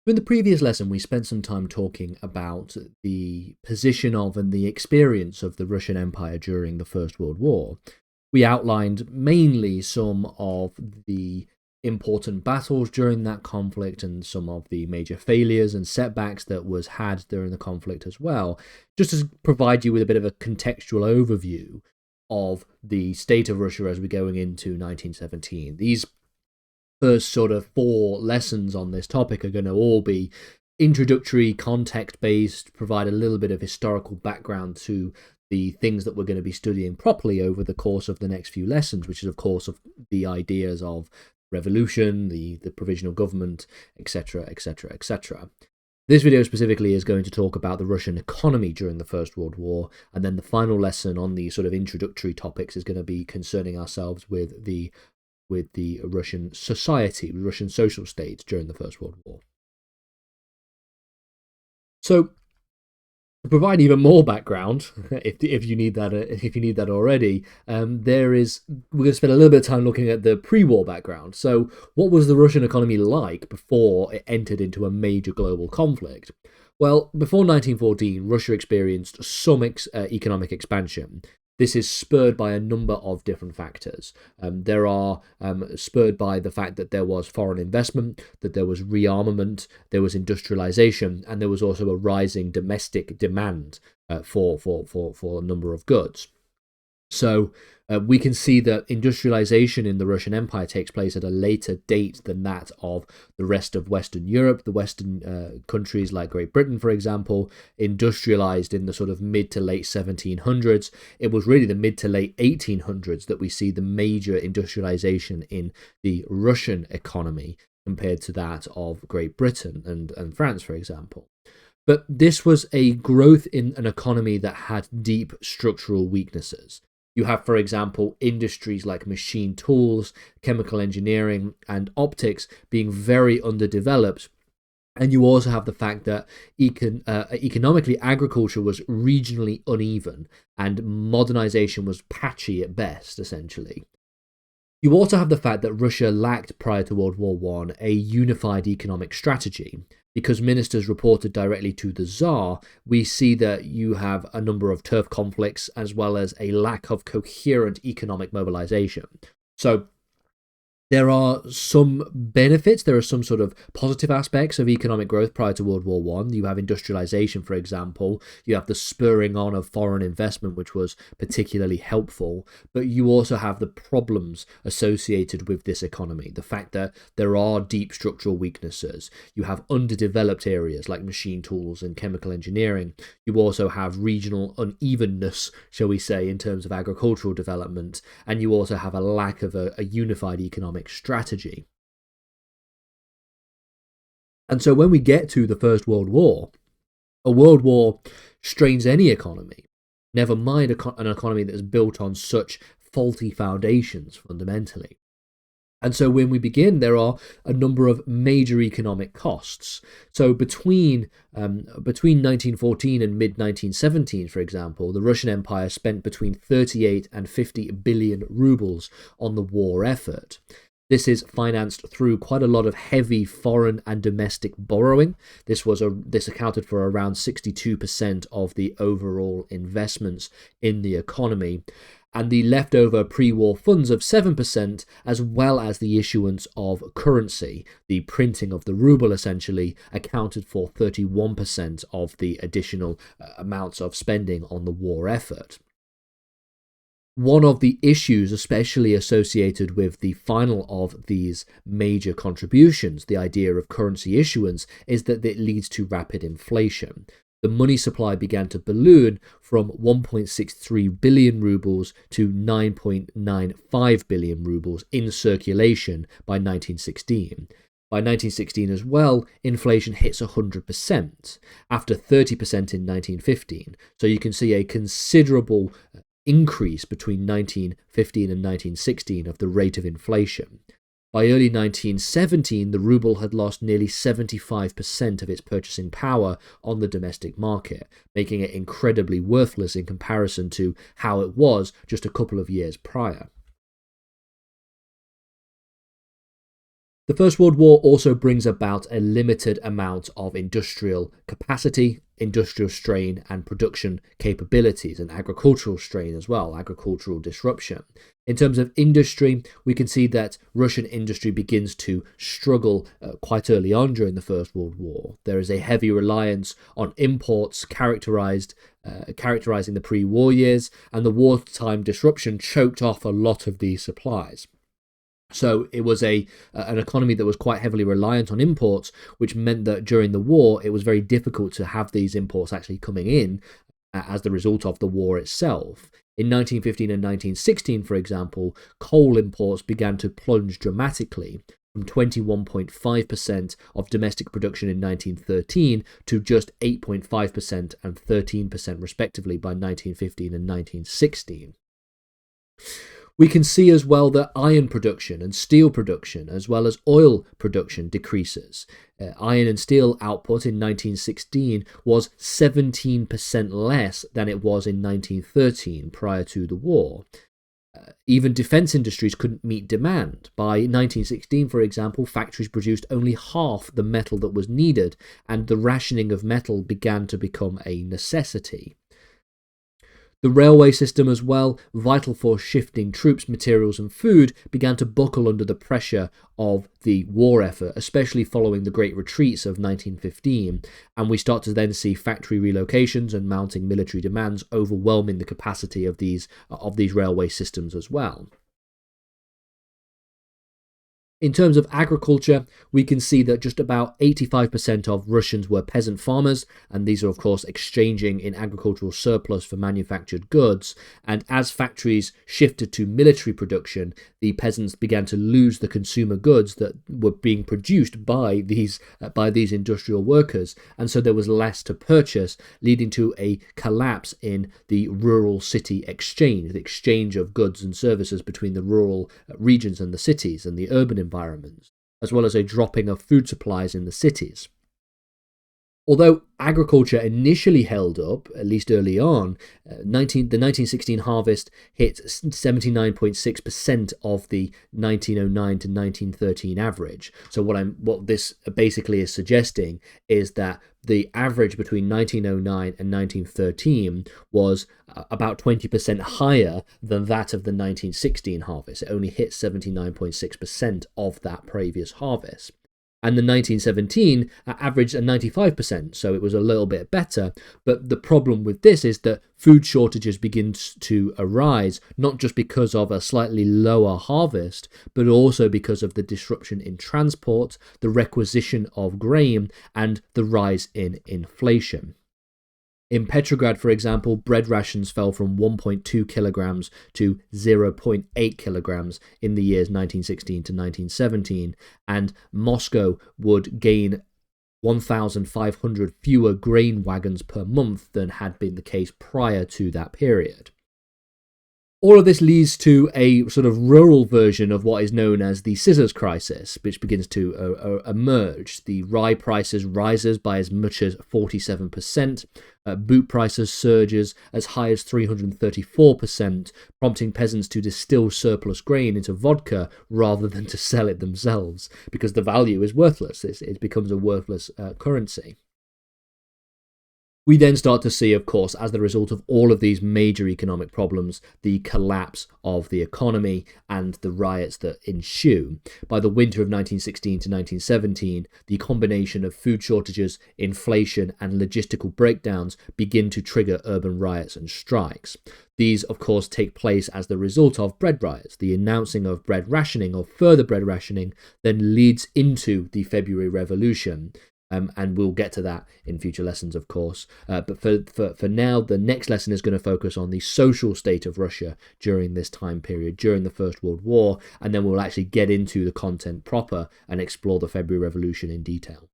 In the previous lesson, we spent some time talking about the position of and the experience of the Russian Empire during the First World War. We outlined mainly some of the important battles during that conflict and some of the major failures and setbacks that was had during the conflict as well, just to provide you with a bit of a contextual overview of the state of Russia as we're going into 1917. These first sort of four lessons on this topic are going to all be introductory, context-based, provide a little bit of historical background to the things that we're going to be studying properly over the course of the next few lessons, which is, of course, of the ideas of revolution, the provisional government, etc., etc., etc. This video specifically is going to talk about the Russian economy during the First World War, and then the final lesson on the sort of introductory topics is going to be concerning ourselves with the Russian society, Russian social state during the First World War. So, to provide even more background, if you need that already, we're going to spend a little bit of time looking at the pre-war background. So, what was the Russian economy like before it entered into a major global conflict? Well, before 1914, Russia experienced some economic expansion. This is spurred by a number of different factors. There are spurred by the fact that there was foreign investment, that there was rearmament, there was industrialization, and there was also a rising domestic demand for a number of goods. So we can see that industrialization in the Russian Empire takes place at a later date than that of the rest of Western Europe. The Western countries like Great Britain, for example, industrialized in the sort of mid to late 1700s. It was really the mid to late 1800s that we see the major industrialization in the Russian economy compared to that of Great Britain and France, for example. But this was a growth in an economy that had deep structural weaknesses. You have, for example, industries like machine tools, chemical engineering, and optics being very underdeveloped. And you also have the fact that economically agriculture was regionally uneven and modernization was patchy at best, essentially. You also have the fact that Russia lacked, prior to World War I, a unified economic strategy. Because ministers reported directly to the Tsar, we see that you have a number of turf conflicts as well as a lack of coherent economic mobilization. So there are some benefits, there are some sort of positive aspects of economic growth prior to World War I. You have industrialization, for example. You have the spurring on of foreign investment, which was particularly helpful. But you also have the problems associated with this economy. The fact that there are deep structural weaknesses. You have underdeveloped areas like machine tools and chemical engineering. You also have regional unevenness, shall we say, in terms of agricultural development. And you also have a lack of a unified economic strategy. And so when we get to the First World War, a world war strains any economy, never mind an economy that is built on such faulty foundations fundamentally. And so when we begin, there are a number of major economic costs. So between 1914 and mid-1917, for example, the Russian Empire spent between 38 and 50 billion rubles on the war effort. This is financed through quite a lot of heavy foreign and domestic borrowing. This accounted for around 62% of the overall investments in the economy. And the leftover pre-war funds of 7%, as well as the issuance of currency, the printing of the ruble essentially, accounted for 31% of the additional amounts of spending on the war effort. One of the issues, especially associated with the final of these major contributions, the idea of currency issuance, is that it leads to rapid inflation. The money supply began to balloon from 1.63 billion rubles to 9.95 billion rubles in circulation by 1916. By 1916 as well, inflation hits 100%, after 30% in 1915. So you can see a considerable increase between 1915 and 1916 of the rate of inflation. By early 1917, the ruble had lost nearly 75% of its purchasing power on the domestic market, making it incredibly worthless in comparison to how it was just a couple of years prior. The First World War also brings about a limited amount of industrial capacity, industrial strain, and production capabilities, and agricultural strain as well, agricultural disruption. In terms of industry, we can see that Russian industry begins to struggle quite early on during the First World War. There is a heavy reliance on imports characterizing the pre-war years, and the wartime disruption choked off a lot of these supplies. So it was an economy that was quite heavily reliant on imports, which meant that during the war, it was very difficult to have these imports actually coming in as the result of the war itself. In 1915 and 1916, for example, coal imports began to plunge dramatically from 21.5% of domestic production in 1913 to just 8.5% and 13% respectively by 1915 and 1916. We can see as well that iron production and steel production, as well as oil production, decreases. Iron and steel output in 1916 was 17% less than it was in 1913 prior to the war. Even defence industries couldn't meet demand. By 1916, for example, factories produced only half the metal that was needed, and the rationing of metal began to become a necessity. The railway system as well, vital for shifting troops, materials and food, began to buckle under the pressure of the war effort, especially following the Great Retreats of 1915, and we start to then see factory relocations and mounting military demands overwhelming the capacity of these railway systems as well. In terms of agriculture, we can see that just about 85% of Russians were peasant farmers, and these are of course exchanging in agricultural surplus for manufactured goods, and as factories shifted to military production, the peasants began to lose the consumer goods that were being produced by these industrial workers, and so there was less to purchase, leading to a collapse in the rural-city exchange, the exchange of goods and services between the rural regions and the cities and the urban environments, as well as a dropping of food supplies in the cities. Although agriculture initially held up, at least early on, the 1916 harvest hit 79.6% of the 1909 to 1913 average. So what this basically is suggesting is that the average between 1909 and 1913 was about 20% higher than that of the 1916 harvest. It only hit 79.6% of that previous harvest. And the 1917 averaged a 95%, so it was a little bit better. But the problem with this is that food shortages begin to arise, not just because of a slightly lower harvest, but also because of the disruption in transport, the requisition of grain, and the rise in inflation. In Petrograd, for example, bread rations fell from 1.2 kilograms to 0.8 kilograms in the years 1916 to 1917, and Moscow would gain 1,500 fewer grain wagons per month than had been the case prior to that period. All of this leads to a sort of rural version of what is known as the scissors crisis, which begins to emerge. The rye prices rises by as much as 47%. Boot prices surges as high as 334%, prompting peasants to distill surplus grain into vodka rather than to sell it themselves, because the value is worthless. It becomes a worthless currency. We then start to see, of course, as the result of all of these major economic problems, the collapse of the economy and the riots that ensue. By the winter of 1916 to 1917, the combination of food shortages, inflation, and logistical breakdowns begin to trigger urban riots and strikes. These, of course, take place as the result of bread riots. The announcing of bread rationing or further bread rationing then leads into the February Revolution. And we'll get to that in future lessons, of course. But for now, the next lesson is going to focus on the social state of Russia during this time period, during the First World War, and then we'll actually get into the content proper and explore the February Revolution in detail.